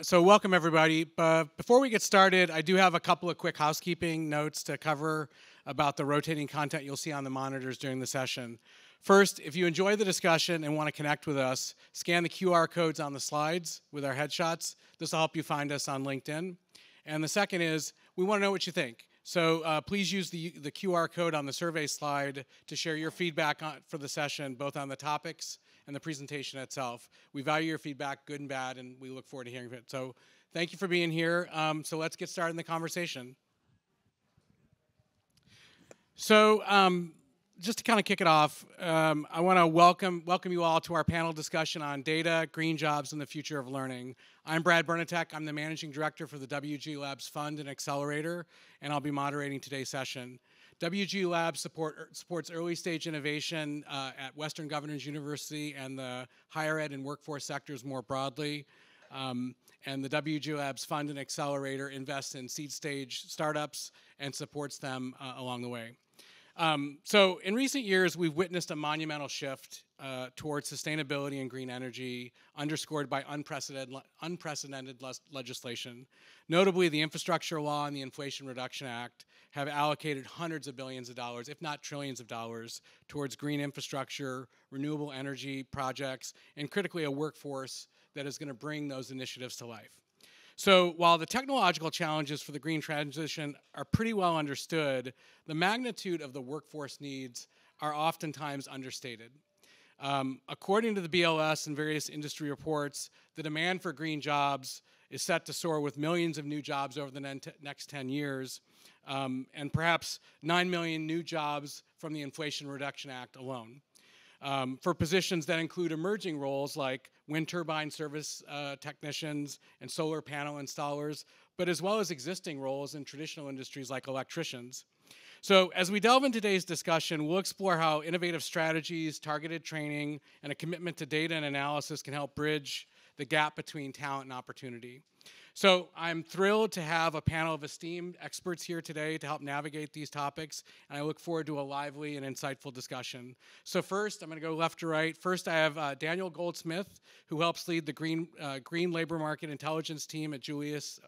So welcome everybody. Before we get started, I do have a couple of quick housekeeping notes to cover about the rotating content you'll see on the monitors during the session. First, if you enjoy the discussion and want to connect with us, scan the QR codes on the slides with our headshots. This will help you find us on LinkedIn. And the second is, we want to know what you think. So please use the QR code on the survey slide to share your feedback for the session, both on the topics and the presentation itself. We value your feedback, good and bad, and we look forward to hearing it. So thank you for being here. So let's get started in the conversation. So just to kind of kick it off, I want to welcome you all to our panel discussion on data, green jobs, and the future of learning. I'm Brad Bernatek. I'm the Managing Director for the WG Labs Fund and Accelerator, and I'll be moderating today's session. WG Labs supports early stage innovation at Western Governors University and the higher ed and workforce sectors more broadly. And the WG Labs Fund and Accelerator invests in seed stage startups and supports them along the way. So in recent years, we've witnessed a monumental shift towards sustainability and green energy, underscored by unprecedented legislation. Notably, the Infrastructure Law and the Inflation Reduction Act have allocated hundreds of billions of dollars, if not trillions of dollars, towards green infrastructure, renewable energy projects, and critically a workforce that is going to bring those initiatives to life. So while the technological challenges for the green transition are pretty well understood, the magnitude of the workforce needs are oftentimes understated. According to the BLS and various industry reports, the demand for green jobs is set to soar with millions of new jobs over the next 10 years, and perhaps 9 million new jobs from the Inflation Reduction Act alone. For positions that include emerging roles like wind turbine service technicians and solar panel installers, but as well as existing roles in traditional industries like electricians. So as we delve into today's discussion, we'll explore how innovative strategies, targeted training, and a commitment to data and analysis can help bridge the gap between talent and opportunity. So I'm thrilled to have a panel of esteemed experts here today to help navigate these topics, and I look forward to a lively and insightful discussion. So first, I'm going to go left to right. First, I have Daniel Goldsmith, who helps lead the Green Labor Market Intelligence team at Julius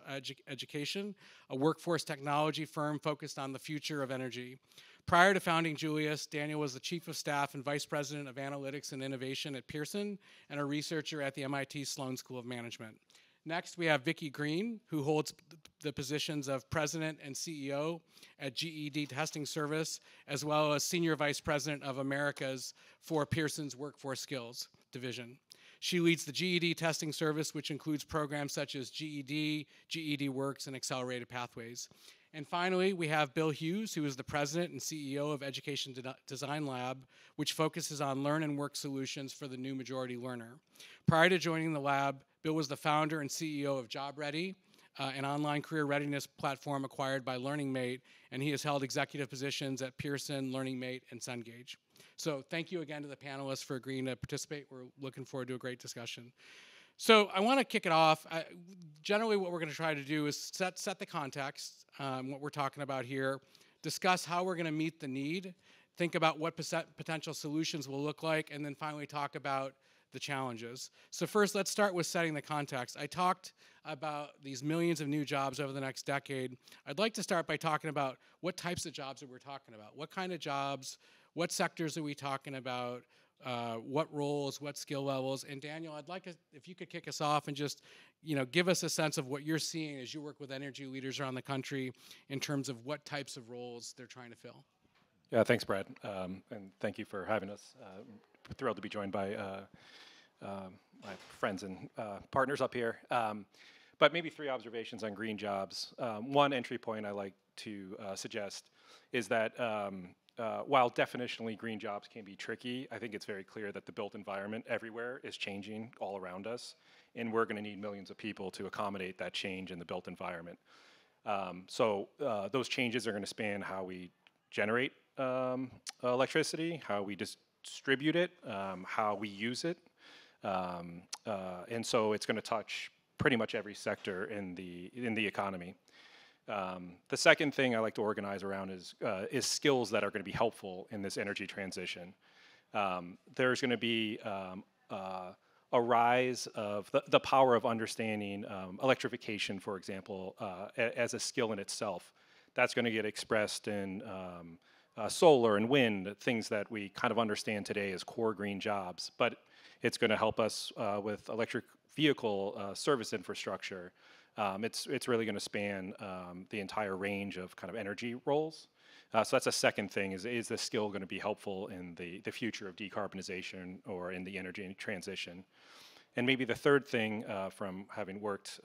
Education, a workforce technology firm focused on the future of energy. Prior to founding Julius, Daniel was the Chief of Staff and Vice President of Analytics and Innovation at Pearson and a researcher at the MIT Sloan School of Management. Next, we have Vicki Green, who holds the positions of President and CEO at GED Testing Service, as well as Senior Vice President of Americas for Pearson's Workforce Skills Division. She leads the GED Testing Service, which includes programs such as GED, GED Works, and Accelerated Pathways. And finally, we have Bill Hughes, who is the President and CEO of Education Design Lab, which focuses on learn and work solutions for the new majority learner. Prior to joining the lab, Bill was the founder and CEO of JobReady, an online career readiness platform acquired by LearningMate, and he has held executive positions at Pearson, LearningMate, and Cengage. So thank you again to the panelists for agreeing to participate. We're looking forward to a great discussion. So I want to kick it off. Generally, what we're going to try to do is set the context, what we're talking about here, discuss how we're going to meet the need, think about what potential solutions will look like, and then finally talk about the challenges. So first, let's start with setting the context. I talked about these millions of new jobs over the next decade. I'd like to start by talking about what types of jobs that we're talking about. What kind of jobs, what sectors are we talking about, what roles, what skill levels. And Daniel, I'd like if you could kick us off and just give us a sense of what you're seeing as you work with energy leaders around the country in terms of what types of roles they're trying to fill. Yeah, thanks, Brad, and thank you for having us. Thrilled to be joined by my friends and partners up here. But maybe three observations on green jobs. One entry point I like to suggest is that while definitionally green jobs can be tricky, I think it's very clear that the built environment everywhere is changing all around us, and we're going to need millions of people to accommodate that change in the built environment. So those changes are going to span how we generate electricity, how we distribute it, how we use it, and so it's going to touch pretty much every sector in the economy. The second thing I like to organize around is skills that are going to be helpful in this energy transition. There's going to be a rise of the power of understanding electrification, for example, as a skill in itself. That's going to get expressed in solar and wind, things that we kind of understand today as core green jobs. But it's going to help us with electric vehicle service infrastructure. It's really going to span the entire range of kind of energy roles. So that's a second thing, is this skill going to be helpful in the future of decarbonization or in the energy transition? And maybe the third thing from having worked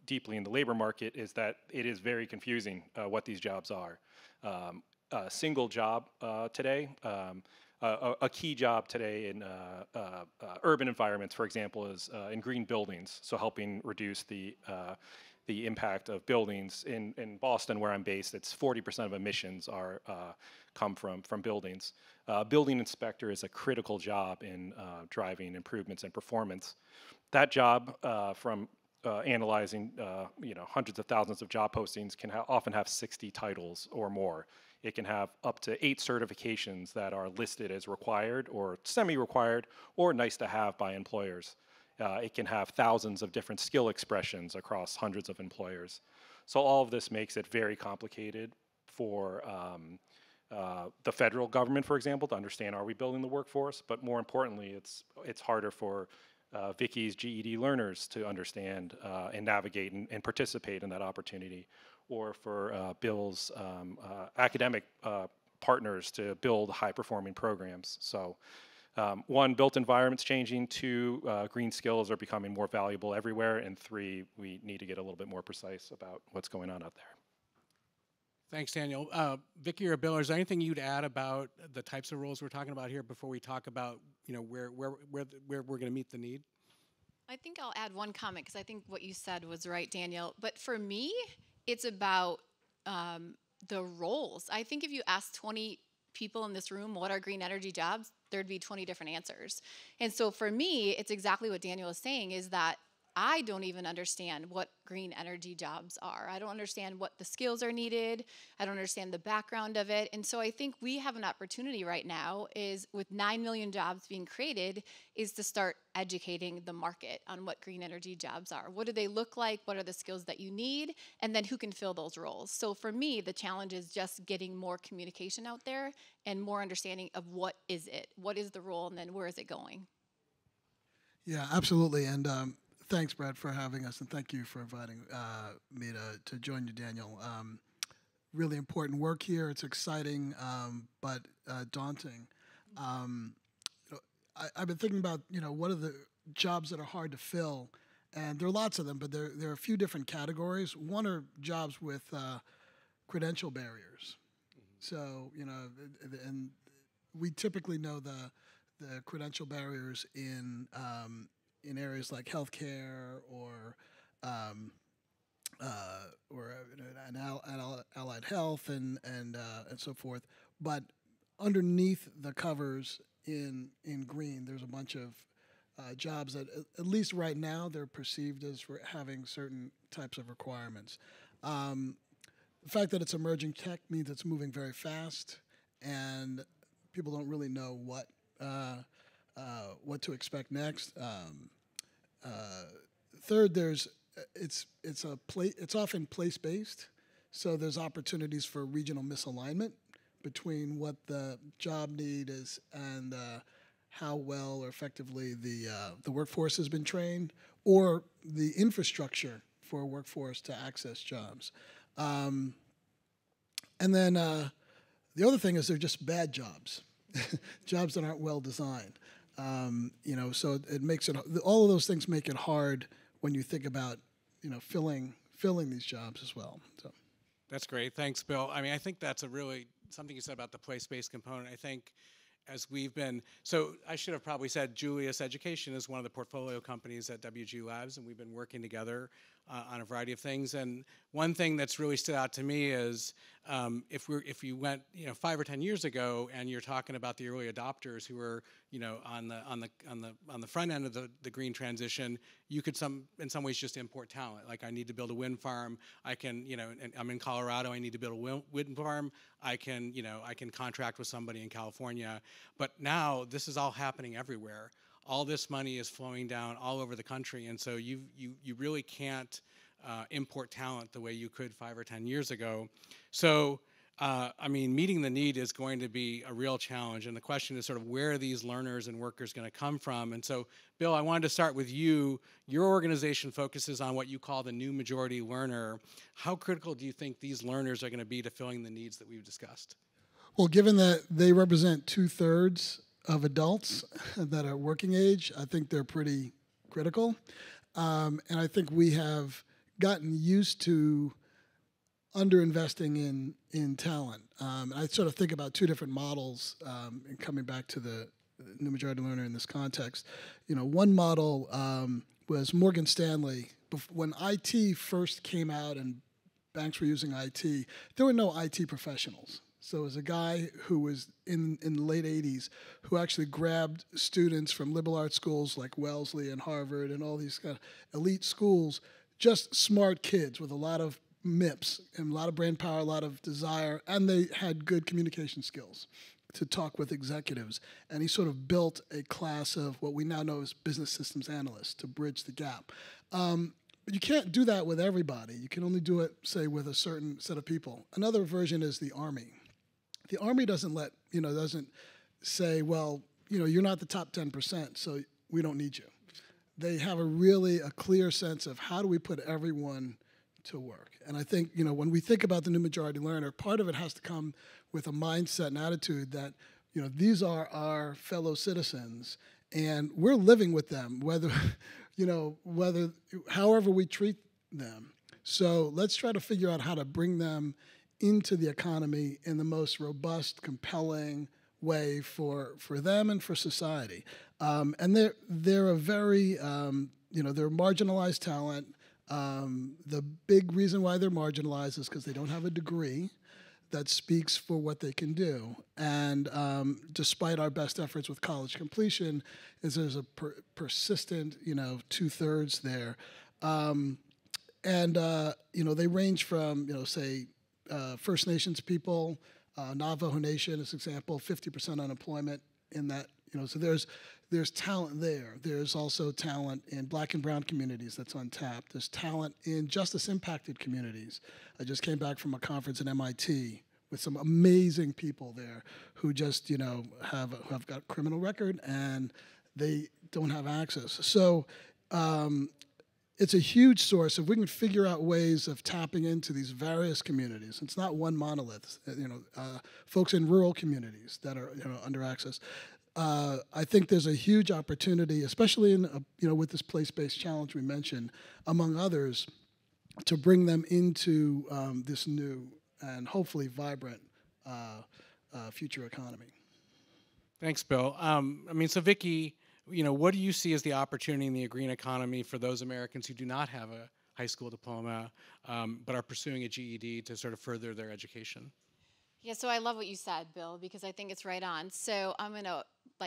deeply in the labor market is that it is very confusing what these jobs are. A single job today, a key job today in urban environments, for example, is in green buildings, so helping reduce the impact of buildings. In Boston, where I'm based, it's 40% of emissions come from buildings. Building inspector is a critical job in driving improvements in performance. That job, from analyzing hundreds of thousands of job postings, can often have 60 titles or more. It can have up to 8 certifications that are listed as required or semi-required or nice to have by employers. It can have thousands of different skill expressions across hundreds of employers. So all of this makes it very complicated for the federal government, for example, to understand, are we building the workforce? But more importantly, it's harder for Vicki's GED learners to understand and navigate and participate in that opportunity, or for Bill's academic partners to build high-performing programs. So one, built environment's changing. 2, green skills are becoming more valuable everywhere. And 3, we need to get a little bit more precise about what's going on out there. Thanks, Daniel. Vicki or Bill, is there anything you'd add about the types of roles we're talking about here before we talk about where we're going to meet the need? I think I'll add one comment, because I think what you said was right, Daniel. But for me, it's about the roles. I think if you ask 20 people in this room what are green energy jobs, there'd be 20 different answers. And so for me, it's exactly what Daniel is saying, is that I don't even understand what green energy jobs are. I don't understand what the skills are needed. I don't understand the background of it. And so I think we have an opportunity right now, is with 9 million jobs being created, is to start educating the market on what green energy jobs are. What do they look like? What are the skills that you need? And then who can fill those roles? So for me, the challenge is just getting more communication out there and more understanding of what is it? What is the role? And then where is it going? Yeah, absolutely. And thanks, Brad, for having us, and thank you for inviting me to join you, Daniel. Really important work here. It's exciting, but daunting. I've been thinking about, what are the jobs that are hard to fill, and there are lots of them, but there are a few different categories. One are jobs with credential barriers. So, and we typically know the credential barriers in areas like healthcare or allied health and so forth. But underneath the covers in green, there's a bunch of jobs that, at least right now, they're perceived as for having certain types of requirements. The fact that it's emerging tech means it's moving very fast, and people don't really know what to expect next. Third, it's often place-based, so there's opportunities for regional misalignment between what the job need is and how well or effectively the workforce has been trained, or the infrastructure for a workforce to access jobs. And then the other thing is they're just bad jobs, jobs that aren't well designed. So it makes it, all of those things make it hard when you think about, filling these jobs as well. So. That's great. Thanks, Bill. I mean, I think that's something you said about the place-based component. I think as we've been, so I should have probably said Julius Education is one of the portfolio companies at WG Labs, and we've been working together on a variety of things. And one thing that's really stood out to me is if you went 5 or 10 years ago and you're talking about the early adopters who were on the front end of the green transition, you could in some ways just import talent. Like, I need to build a wind farm. I can and I'm in Colorado. I need to build a wind farm. I can contract with somebody in California. But now this is all happening everywhere. all this money is flowing down all over the country, and so you really can't import talent the way you could 5 or 10 years ago. So, I mean, meeting the need is going to be a real challenge, and the question is sort of where are these learners and workers going to come from? And so, Bill, I wanted to start with you. Your organization focuses on what you call the new majority learner. How critical do you think these learners are going to be to filling the needs that we've discussed? Well, given that they represent 2/3 of adults that are working age, I think they're pretty critical. And I think we have gotten used to underinvesting in talent. I sort of think about two different models, and coming back to the new majority learner in this context. One model was Morgan Stanley. When IT first came out and banks were using IT, there were no IT professionals. So it was a guy who was in the late 80s who actually grabbed students from liberal arts schools like Wellesley and Harvard and all these kind of elite schools, just smart kids with a lot of MIPS and a lot of brain power, a lot of desire, and they had good communication skills to talk with executives. And he sort of built a class of what we now know as business systems analysts to bridge the gap. But you can't do that with everybody. You can only do it, say, with a certain set of people. Another version is the Army. The Army doesn't say, well, you're not the top 10%, so we don't need you. They have a clear sense of how do we put everyone to work. And I think, when we think about the new majority learner, part of it has to come with a mindset and attitude that, these are our fellow citizens and we're living with them, however we treat them. So let's try to figure out how to bring them into the economy in the most robust, compelling way for them and for society. And they're a very, they're marginalized talent. The big reason why they're marginalized is because they don't have a degree that speaks for what they can do. And despite our best efforts with college completion, there's a persistent, 2/3 there. They range from, say, First Nations people, Navajo Nation, as an example, 50% unemployment in that. So there's talent there. There's also talent in Black and Brown communities that's untapped. There's talent in justice-impacted communities. I just came back from a conference at MIT with some amazing people there who just, have got criminal record and they don't have access. So it's a huge source. If we can figure out ways of tapping into these various communities, it's not one monolith. Folks in rural communities that are under access. I think there's a huge opportunity, especially in with this place-based challenge we mentioned, among others, to bring them into this new and hopefully vibrant future economy. Thanks, Bill. So Vicki, what do you see as the opportunity in the green economy for those Americans who do not have a high school diploma but are pursuing a GED to sort of further their education? Yeah, so I love what you said, Bill, because I think it's right on. So I'm going to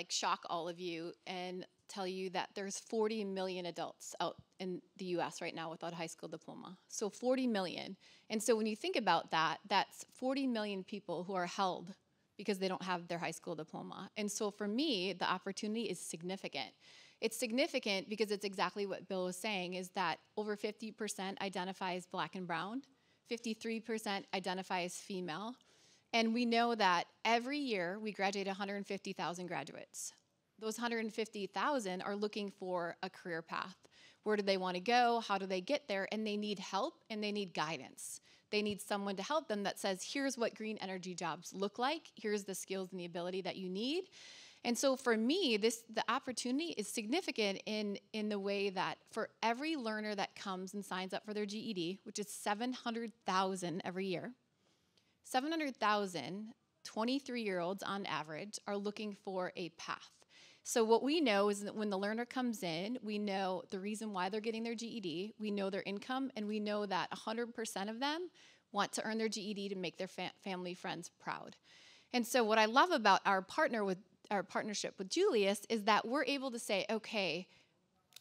shock all of you and tell you that there's 40 million adults out in the U.S. right now without a high school diploma. So 40 million. And so when you think about that, that's 40 million people who are held because they don't have their high school diploma. And so for me, the opportunity is significant. It's significant because it's exactly what Bill was saying, is that over 50% identify as Black and Brown, 53% identify as female, and we know that every year we graduate 150,000 graduates. Those 150,000 are looking for a career path. Where do they want to go? How do they get there? And they need help and they need guidance. They need someone to help them that says, here's what green energy jobs look like. Here's the skills and the ability that you need. And so for me, the opportunity is significant in the way that for every learner that comes and signs up for their GED, which is 700,000 every year, 700,000 23-year-olds on average are looking for a path. So what we know is that when the learner comes in, we know the reason why they're getting their GED, we know their income, and we know that 100% of them want to earn their GED to make their family, friends proud. And so what I love about our partnership with Julius is that we're able to say, okay,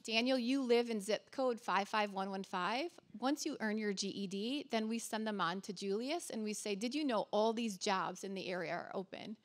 Daniel, you live in zip code 55115. Once you earn your GED, then we send them on to Julius and we say, did you know all these jobs in the area are open?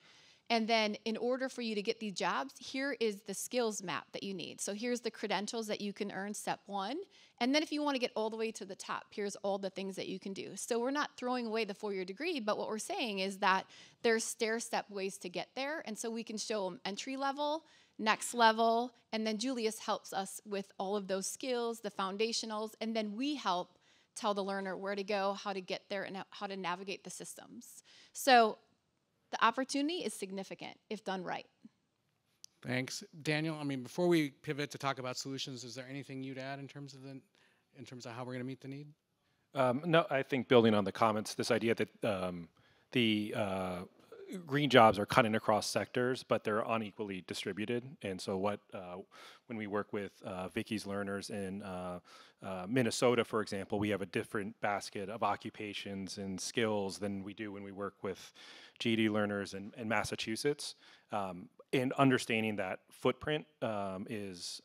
And then in order for you to get these jobs, here is the skills map that you need. So here's the credentials that you can earn, step one. And then if you want to get all the way to the top, here's all the things that you can do. So we're not throwing away the 4-year degree, but what we're saying is that there's stair-step ways to get there. And so we can show them entry level, next level, and then Julius helps us with all of those skills, the foundationals, and then we help tell the learner where to go, how to get there, and how to navigate the systems. So the opportunity is significant if done right. Thanks, Daniel. I mean, before we pivot to talk about solutions, is there anything you'd add in terms of how we're going to meet the need? No, I think building on the comments, this idea that the green jobs are cutting across sectors, but they're unequally distributed. And so when we work with Vicky's learners in Minnesota, for example, we have a different basket of occupations and skills than we do when we work with GED learners in Massachusetts. And understanding that footprint is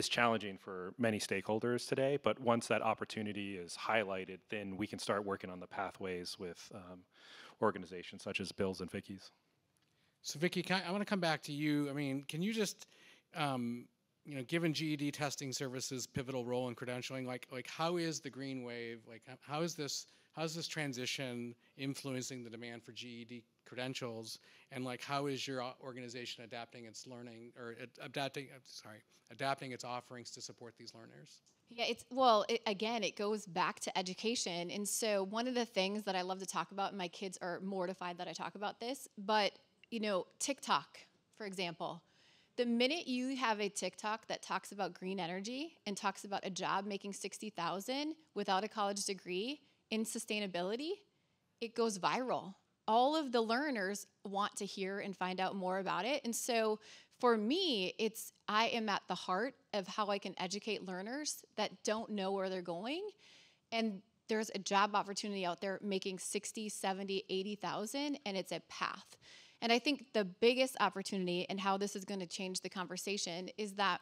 challenging for many stakeholders today, but once that opportunity is highlighted, then we can start working on the pathways with organizations such as Bill's and Vicky's. So Vicky, I want to come back to you. I mean, can you just, given GED testing services' pivotal role in credentialing, like how is the green wave, like how is this transition influencing the demand for GED credentials, and like how is your organization adapting its learning or adapting its offerings to support these learners? Yeah, again, it goes back to education. And so one of the things that I love to talk about, and my kids are mortified that I talk about this, but TikTok, for example, the minute you have a TikTok that talks about green energy and talks about a job making $60,000 without a college degree in sustainability, it goes viral. All of the learners want to hear and find out more about it. And so for me, I am at the heart of how I can educate learners that don't know where they're going. And there's a job opportunity out there making 60, 70, 80,000, and it's a path. And I think the biggest opportunity and how this is going to change the conversation is that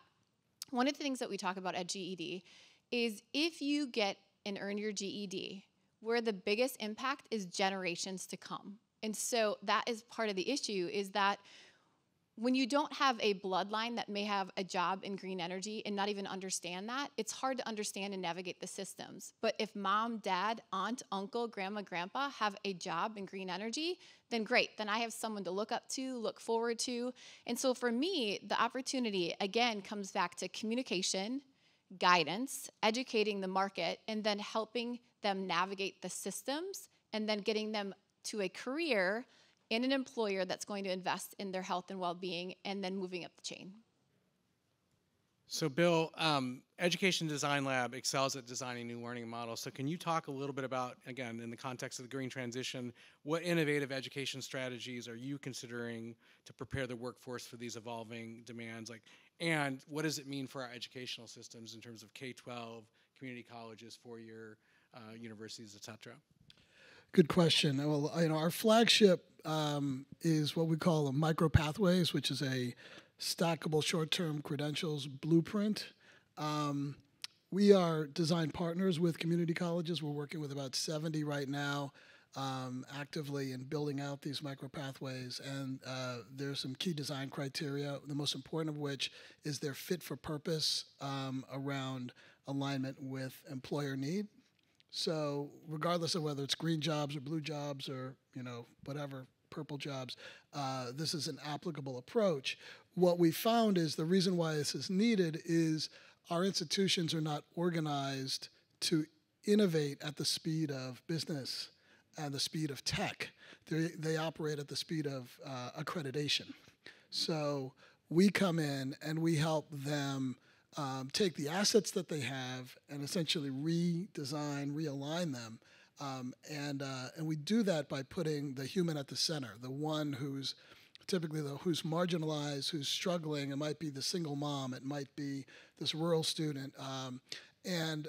one of the things that we talk about at GED is if you get and earn your GED, where the biggest impact is generations to come. And so that is part of the issue, is that when you don't have a bloodline that may have a job in green energy and not even understand that, it's hard to understand and navigate the systems. But if mom, dad, aunt, uncle, grandma, grandpa have a job in green energy, then great. Then I have someone to look up to, look forward to. And so for me, the opportunity, again, comes back to communication, guidance, educating the market, and then helping them navigate the systems, and then getting them to a career in an employer that's going to invest in their health and well-being, and then moving up the chain. So Bill, Education Design Lab excels at designing new learning models. So can you talk a little bit about, again, in the context of the green transition, what innovative education strategies are you considering to prepare the workforce for these evolving demands? And what does it mean for our educational systems in terms of K-12, community colleges, four-year universities, et cetera? Good question. Well, our flagship is what we call a Micro Pathways, which is a stackable short-term credentials blueprint. We are design partners with community colleges. We're working with about 70 right now, actively in building out these Micro Pathways. And there's some key design criteria, the most important of which is their fit for purpose around alignment with employer need. So regardless of whether it's green jobs or blue jobs or, whatever, purple jobs, this is an applicable approach. What we found is the reason why this is needed is our institutions are not organized to innovate at the speed of business and the speed of tech. They operate at the speed of accreditation. So we come in and we help them take the assets that they have and essentially redesign, realign them. And we do that by putting the human at the center, the one who's typically who's marginalized, who's struggling. It might be the single mom. It might be this rural student. And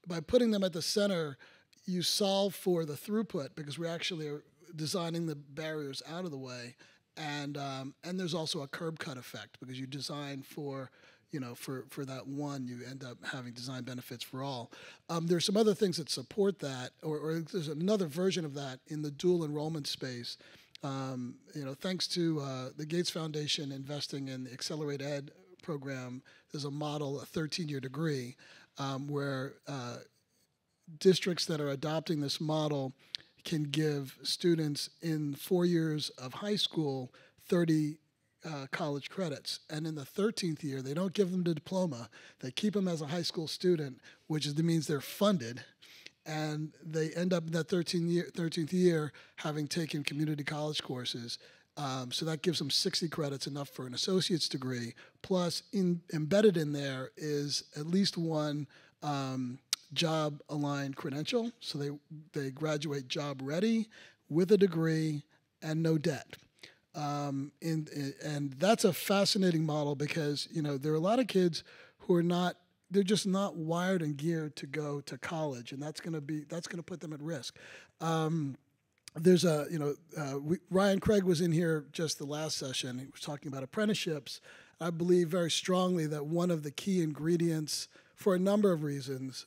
by putting them at the center, you solve for the throughput because we actually are designing the barriers out of the way. And there's also a curb cut effect because you design for that one, you end up having design benefits for all. There's some other things that support that, or there's another version of that in the dual enrollment space, thanks to the Gates Foundation investing in the Accelerate Ed program, there's a model, a 13-year degree, where districts that are adopting this model can give students in 4 years of high school 30 college credits. And in the 13th year, they don't give them the diploma. They keep them as a high school student, which means they're funded. And they end up in that 13th year having taken community college courses. So that gives them 60 credits, enough for an associate's degree. Plus, embedded in there is at least one job-aligned credential. So they graduate job-ready with a degree and no debt. And that's a fascinating model because, there are a lot of kids who are they're just not wired and geared to go to college, and that's going to put them at risk. There's Ryan Craig was in here just the last session. He was talking about apprenticeships. I believe very strongly that one of the key ingredients, for a number of reasons,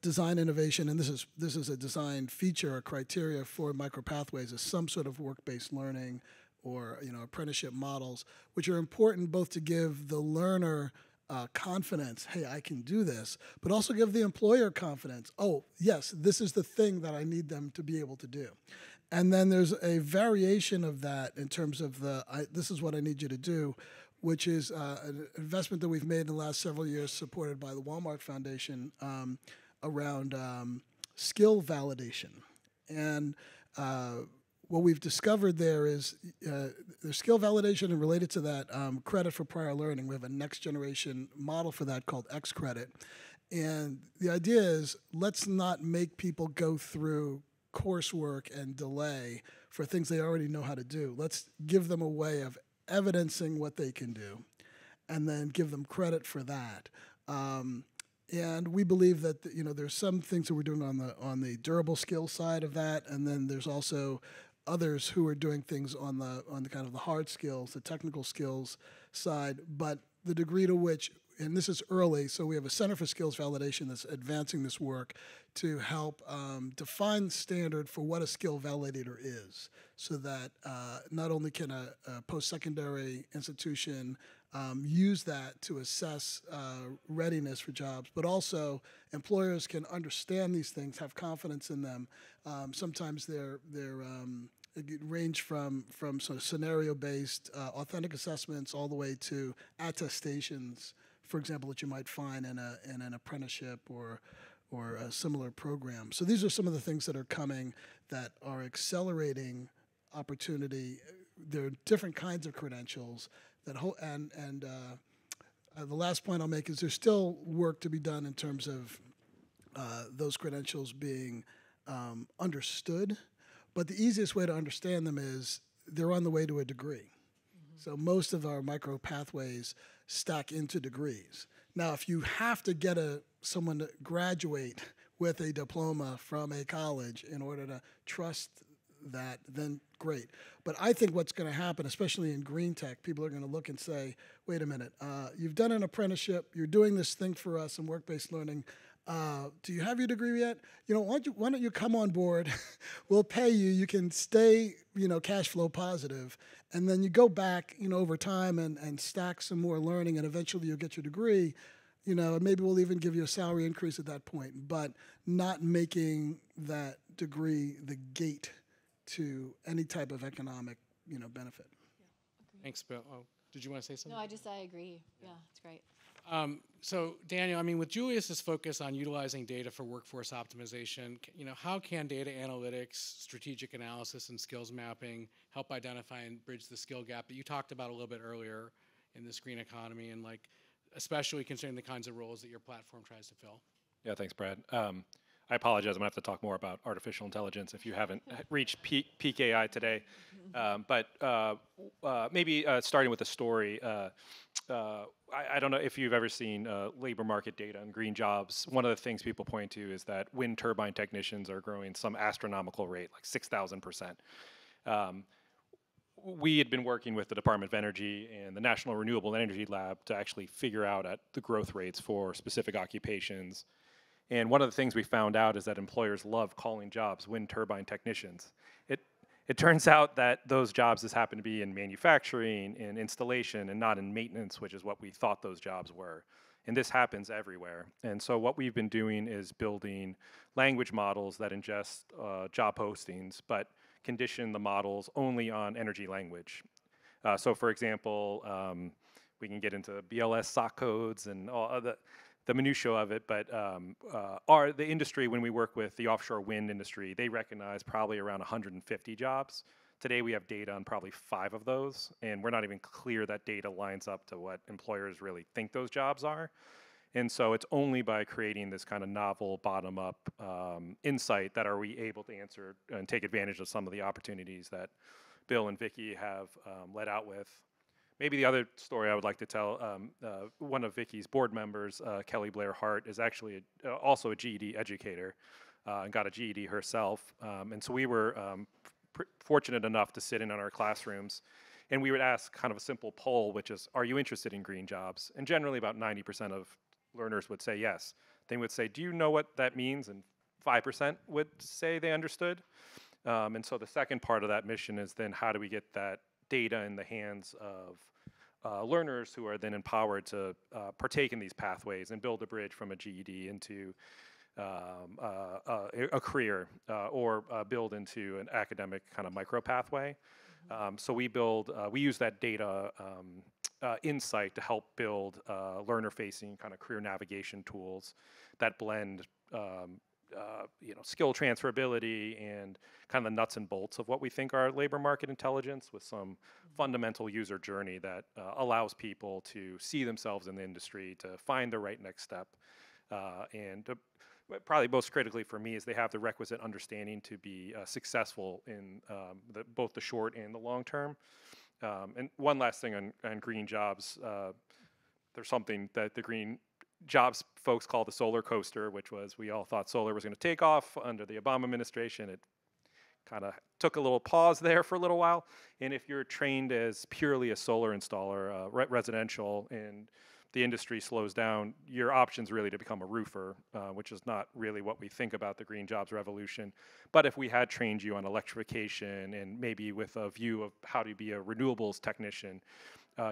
design innovation, and this is a design feature or criteria for micropathways, is some sort of work-based learning or apprenticeship models, which are important both to give the learner confidence, hey, I can do this, but also give the employer confidence, oh, yes, this is the thing that I need them to be able to do. And then there's a variation of that in terms of this is what I need you to do, which is an investment that we've made in the last several years, supported by the Walmart Foundation, around skill validation. And what we've discovered there is there's skill validation, and related to that, credit for prior learning. We have a next generation model for that called X-Credit. And the idea is, let's not make people go through coursework and delay for things they already know how to do. Let's give them a way of evidencing what they can do, and then give them credit for that. And we believe that there's some things that we're doing on the durable skill side of that, and then there's also others who are doing things on the kind of the hard skills, the technical skills side. But the degree to which, and this is early, so we have a Center for Skills Validation that's advancing this work to help define the standard for what a skill validator is, so that not only can a post-secondary institution use that to assess readiness for jobs, but also employers can understand these things, have confidence in them. Sometimes they're range from sort of scenario-based authentic assessments all the way to attestations, for example, that you might find in an apprenticeship or a similar program. So these are some of the things that are coming that are accelerating opportunity. There are different kinds of credentials that the last point I'll make is there's still work to be done in terms of those credentials being understood. But the easiest way to understand them is they're on the way to a degree. Mm-hmm. So most of our micro pathways stack into degrees. Now, if you have to get someone to graduate with a diploma from a college in order to trust that, then great. But I think what's going to happen, especially in green tech, people are going to look and say, wait a minute, you've done an apprenticeship, you're doing this thing for us in work-based learning. Do you have your degree yet? Why don't you come on board? We'll pay you. You can stay, cash flow positive, and then you go back, over time and stack some more learning, and eventually you'll get your degree. And maybe we'll even give you a salary increase at that point, but not making that degree the gate to any type of economic, benefit. Yeah, Thanks, Bill. Oh, did you want to say something? No, I agree. Yeah, it's great. So Daniel, with Julius's focus on utilizing data for workforce optimization, how can data analytics, strategic analysis, and skills mapping help identify and bridge the skill gap that you talked about a little bit earlier in this green economy, and especially considering the kinds of roles that your platform tries to fill? Yeah, thanks, Brad. I apologize. I'm going to have to talk more about artificial intelligence if you haven't reached peak AI today. But maybe starting with a story. I don't know if you've ever seen labor market data on green jobs. One of the things people point to is that wind turbine technicians are growing some astronomical rate, like 6,000%. We had been working with the Department of Energy and the National Renewable Energy Lab to actually figure out the growth rates for specific occupations. And one of the things we found out is that employers love calling jobs wind turbine technicians. It turns out that those jobs just happen to be in manufacturing, in installation, and not in maintenance, which is what we thought those jobs were. And this happens everywhere. And so what we've been doing is building language models that ingest job postings, but condition the models only on energy language. So for example, we can get into BLS SOC codes and all the minutiae of it, but the industry, when we work with the offshore wind industry, they recognize probably around 150 jobs. Today we have data on probably 5 of those, and we're not even clear that data lines up to what employers really think those jobs are. And so it's only by creating this kind of novel bottom-up insight that are we able to answer and take advantage of some of the opportunities that Bill and Vicki have led out with. Maybe the other story I would like to tell, one of Vicki's board members, Kelly Blair Hart, is actually also a GED educator and got a GED herself. And so we were fortunate enough to sit in on our classrooms, and we would ask kind of a simple poll, which is, are you interested in green jobs? And generally about 90% of learners would say yes. They would say, do you know what that means? And 5% would say they understood. And so the second part of that mission is then how do we get that data in the hands of learners who are then empowered to partake in these pathways and build a bridge from a GED into a career or build into an academic kind of micro pathway. So we use that data insight to help build learner-facing kind of career navigation tools that blend skill transferability and kind of the nuts and bolts of what we think are labor market intelligence with some fundamental user journey that allows people to see themselves in the industry, to find the right next step, and probably most critically for me is they have the requisite understanding to be successful in both the short and the long term. And one last thing on green jobs, there's something that the green jobs folks call the solar coaster, which was we all thought solar was going to take off under the Obama administration. It kind of took a little pause there for a little while. And if you're trained as purely a solar installer, residential, and the industry slows down, your option's really to become a roofer, which is not really what we think about the green jobs revolution. But if we had trained you on electrification and maybe with a view of how to be a renewables technician,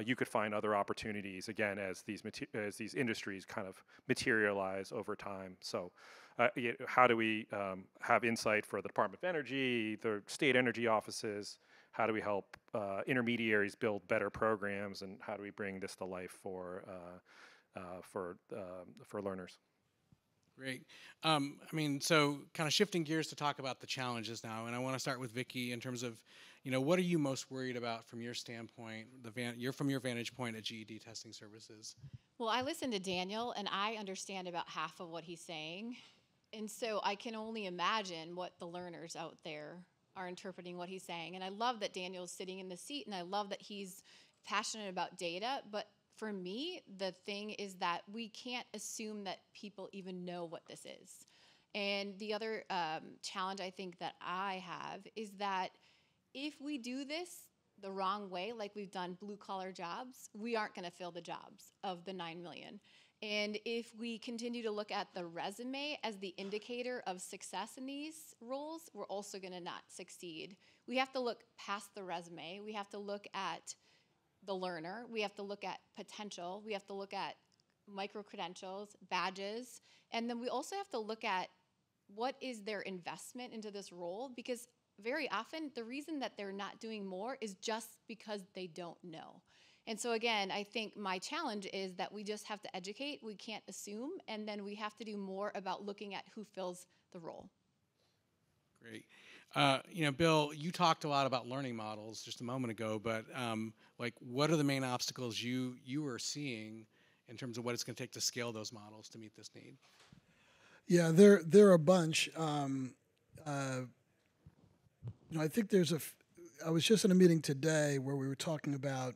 you could find other opportunities, again, as these industries kind of materialize over time. So how do we have insight for the Department of Energy, the state energy offices? How do we help intermediaries build better programs, and how do we bring this to life for learners? Great. So kind of shifting gears to talk about the challenges now, and I want to start with Vicki in terms of, what are you most worried about from your standpoint, from your vantage point at GED Testing Services? Well, I listened to Daniel, and I understand about half of what he's saying. And so I can only imagine what the learners out there are interpreting what he's saying. And I love that Daniel's sitting in the seat, and I love that he's passionate about data. But for me, the thing is that we can't assume that people even know what this is. And the other challenge I think that I have is that if we do this the wrong way, like we've done blue-collar jobs, we aren't going to fill the jobs of the 9 million. And if we continue to look at the resume as the indicator of success in these roles, we're also going to not succeed. We have to look past the resume. We have to look at the learner. We have to look at potential. We have to look at micro-credentials, badges. And then we also have to look at what is their investment into this role, because very often the reason that they're not doing more is just because they don't know. And so again, I think my challenge is that we just have to educate, we can't assume, and then we have to do more about looking at who fills the role. Great. Bill, you talked a lot about learning models just a moment ago, but what are the main obstacles you are seeing in terms of what it's going to take to scale those models to meet this need? Yeah, there are a bunch. I think I was just in a meeting today where we were talking about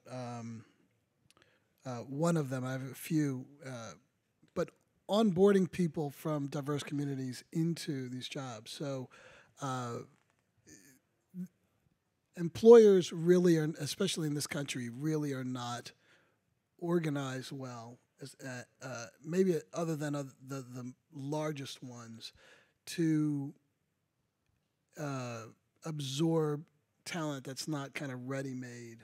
one of them. I have a few, but onboarding people from diverse communities into these jobs. So employers really are, especially in this country, really are not organized well, maybe other than the largest ones, to absorb talent that's not kind of ready-made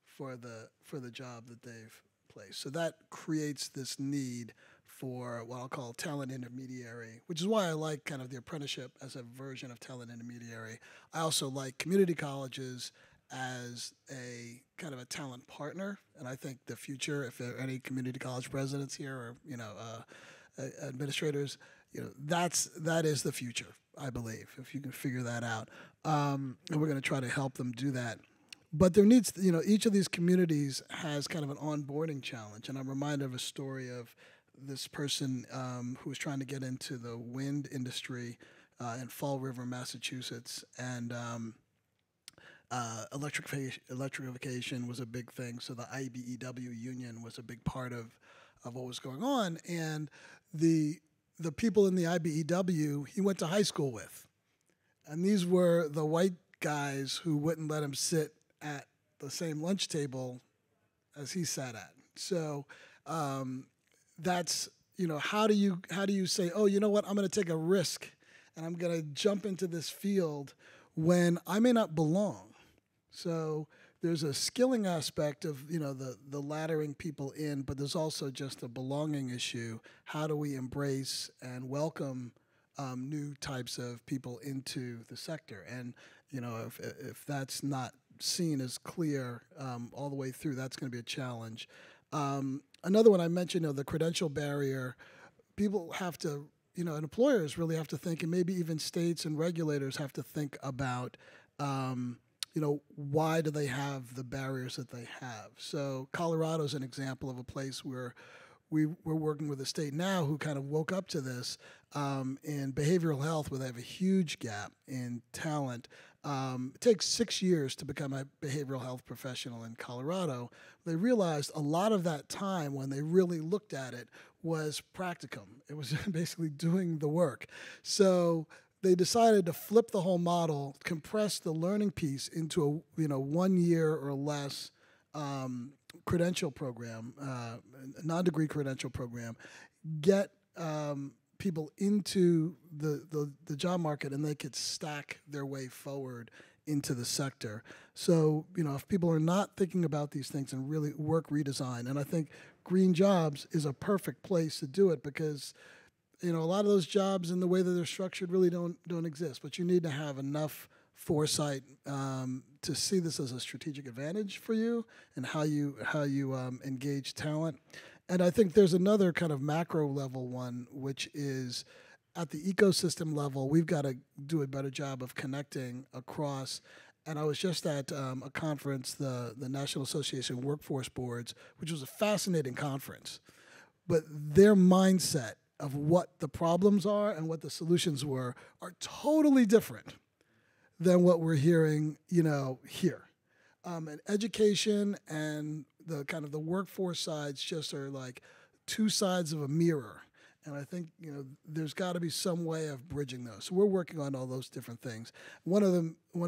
for the job that they've placed. So that creates this need for what I'll call talent intermediary, which is why I like kind of the apprenticeship as a version of talent intermediary. I also like community colleges as a kind of a talent partner, and I think the future, if there are any community college presidents here or administrators, that is the future, I believe, if you can figure that out. And we're going to try to help them do that. But there needs, each of these communities has kind of an onboarding challenge. And I'm reminded of a story of this person who was trying to get into the wind industry in Fall River, Massachusetts. And electrification was a big thing. So the IBEW union was a big part of what was going on. And the people in the IBEW he went to high school with. And these were the white guys who wouldn't let him sit at the same lunch table as he sat at. So that's, how do you say, oh, you know what, I'm going to take a risk and I'm going to jump into this field when I may not belong. So there's a skilling aspect of, the laddering people in, but there's also just a belonging issue. How do we embrace and welcome new types of people into the sector? And, if that's not seen as clear all the way through, that's going to be a challenge. Another one I mentioned, the credential barrier. People have to, and employers really have to think, and maybe even states and regulators have to think about, why do they have the barriers that they have? So Colorado's an example of a place where we're working with the state now who kind of woke up to this in behavioral health, where they have a huge gap in talent. It takes 6 years to become a behavioral health professional in Colorado. They realized a lot of that time when they really looked at it was practicum. It was basically doing the work. So they decided to flip the whole model, compress the learning piece into a 1 year or less credential program, non-degree credential program, get people into the job market, and they could stack their way forward into the sector. So, if people are not thinking about these things and really work redesign, and I think Green Jobs is a perfect place to do it because, a lot of those jobs and the way that they're structured really don't exist. But you need to have enough foresight to see this as a strategic advantage for you and how you engage talent. And I think there's another kind of macro level one, which is at the ecosystem level, we've got to do a better job of connecting across. And I was just at a conference, the National Association of Workforce Boards, which was a fascinating conference. But their mindset of what the problems are and what the solutions were are totally different than what we're hearing, here. And education and the kind of the workforce sides just are like two sides of a mirror. And I think, there's got to be some way of bridging those. So we're working on all those different things. One of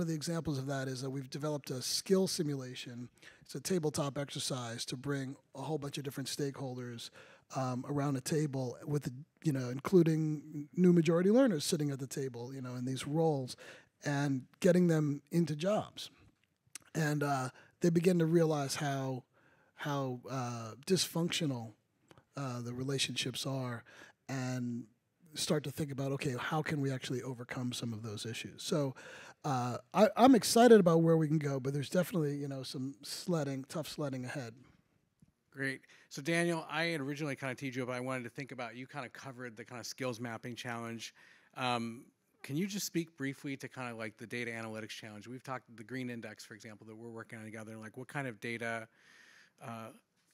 the examples of that is that we've developed a skill simulation. It's a tabletop exercise to bring a whole bunch of different stakeholders around a table with, including new majority learners sitting at the table, in these roles, and getting them into jobs. And they begin to realize how dysfunctional the relationships are, and start to think about, okay, how can we actually overcome some of those issues? So I'm excited about where we can go, but there's definitely, some tough sledding ahead. Great. So Daniel, I had originally kind of teed you up. I wanted to think about, you kind of covered the kind of skills mapping challenge. Can you just speak briefly to kind of like the data analytics challenge? We've talked the Green Index, for example, that we're working on together. Like, what kind of data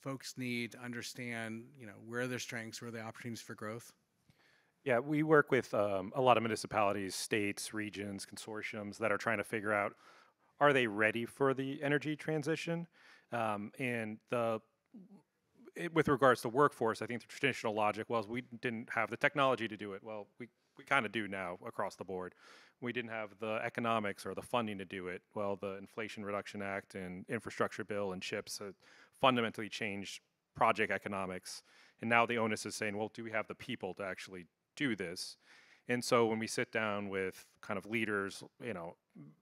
folks need to understand, where are their strengths, where are the opportunities for growth? Yeah, we work with a lot of municipalities, states, regions, consortiums that are trying to figure out, are they ready for the energy transition? With regards to workforce, I think the traditional logic was we didn't have the technology to do it. Well, we kind of do now across the board. We didn't have the economics or the funding to do it. Well, the Inflation Reduction Act and infrastructure bill and CHIPS fundamentally changed project economics. And now the onus is saying, well, do we have the people to actually do this? And so when we sit down with kind of leaders,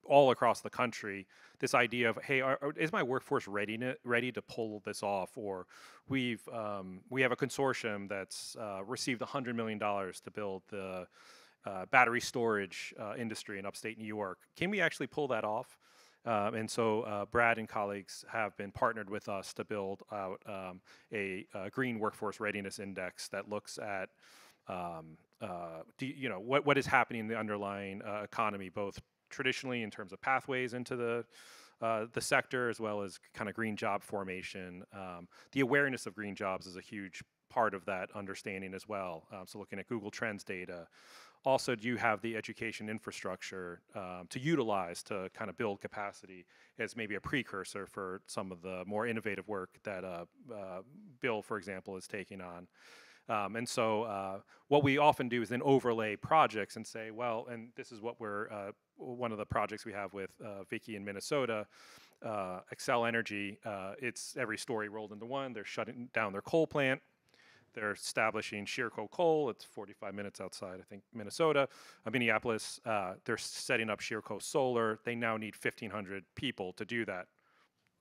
all across the country, this idea of, hey, is my workforce ready to pull this off? Or we have a consortium that's received $100 million to build the battery storage industry in upstate New York. Can we actually pull that off? And so Brad and colleagues have been partnered with us to build out a green workforce readiness index that looks at what is happening in the underlying economy, both traditionally in terms of pathways into the sector, as well as kind of green job formation. The awareness of green jobs is a huge part of that understanding as well. So looking at Google Trends data. Also, do you have the education infrastructure to utilize to kind of build capacity as maybe a precursor for some of the more innovative work that Bill, for example, is taking on? And so what we often do is then overlay projects and say, well, and this is what one of the projects we have with Vicky in Minnesota, Xcel Energy, it's every story rolled into one. They're shutting down their coal plant. They're establishing Sheerco Coal. It's 45 minutes outside, I think, Minneapolis. They're setting up Sheerco Solar. They now need 1,500 people to do that.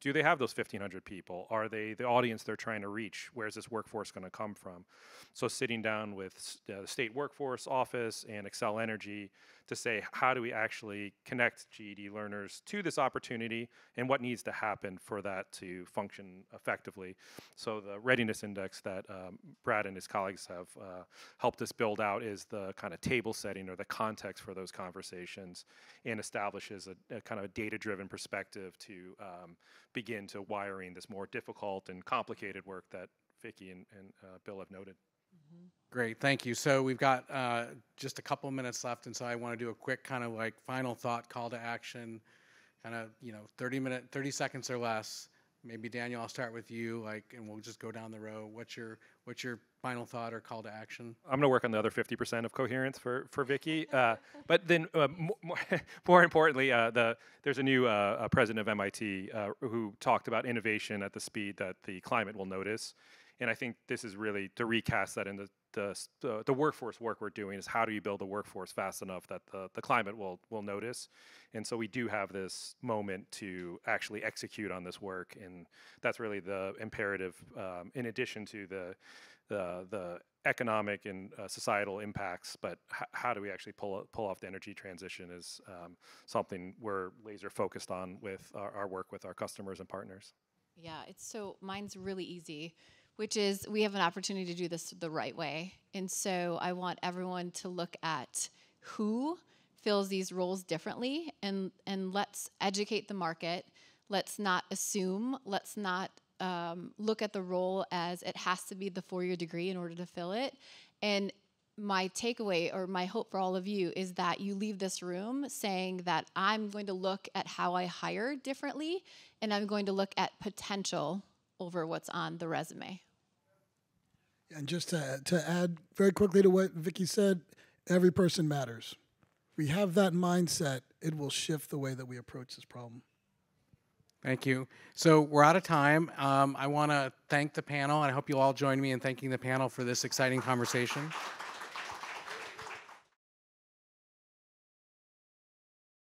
Do they have those 1,500 people? Are they the audience they're trying to reach? Where's this workforce going to come from? So sitting down with the state workforce office and Xcel Energy to say, how do we actually connect GED learners to this opportunity, and what needs to happen for that to function effectively? So the readiness index that Brad and his colleagues have helped us build out is the kind of table setting or the context for those conversations, and establishes a kind of a data-driven perspective to begin to wiring this more difficult and complicated work that Vicky and Bill have noted. Great, thank you. So we've got just a couple minutes left, and so I want to do a quick kind of like final thought, call to action, kind of 30 seconds or less. Maybe Daniel, I'll start with you, and we'll just go down the row. What's your final thought or call to action? I'm going to work on the other 50% of coherence for Vicky. But then more importantly, there's a new president of MIT who talked about innovation at the speed that the climate will notice. And I think this is really to recast that in the workforce work we're doing is how do you build a workforce fast enough that the climate will notice. And so we do have this moment to actually execute on this work, and that's really the imperative in addition to the economic and societal impacts. But how do we actually pull off the energy transition is something we're laser focused on with our work with our customers and partners. Yeah, mine's really easy, which is we have an opportunity to do this the right way. And so I want everyone to look at who fills these roles differently, and let's educate the market. Let's not assume. Let's not look at the role as it has to be the 4-year degree in order to fill it. And my takeaway or my hope for all of you is that you leave this room saying that I'm going to look at how I hire differently, and I'm going to look at potential over what's on the resume. And just to add very quickly to what Vicky said, every person matters. We have that mindset, it will shift the way that we approach this problem. Thank you. So we're out of time. I want to thank the panel, and I hope you all join me in thanking the panel for this exciting conversation.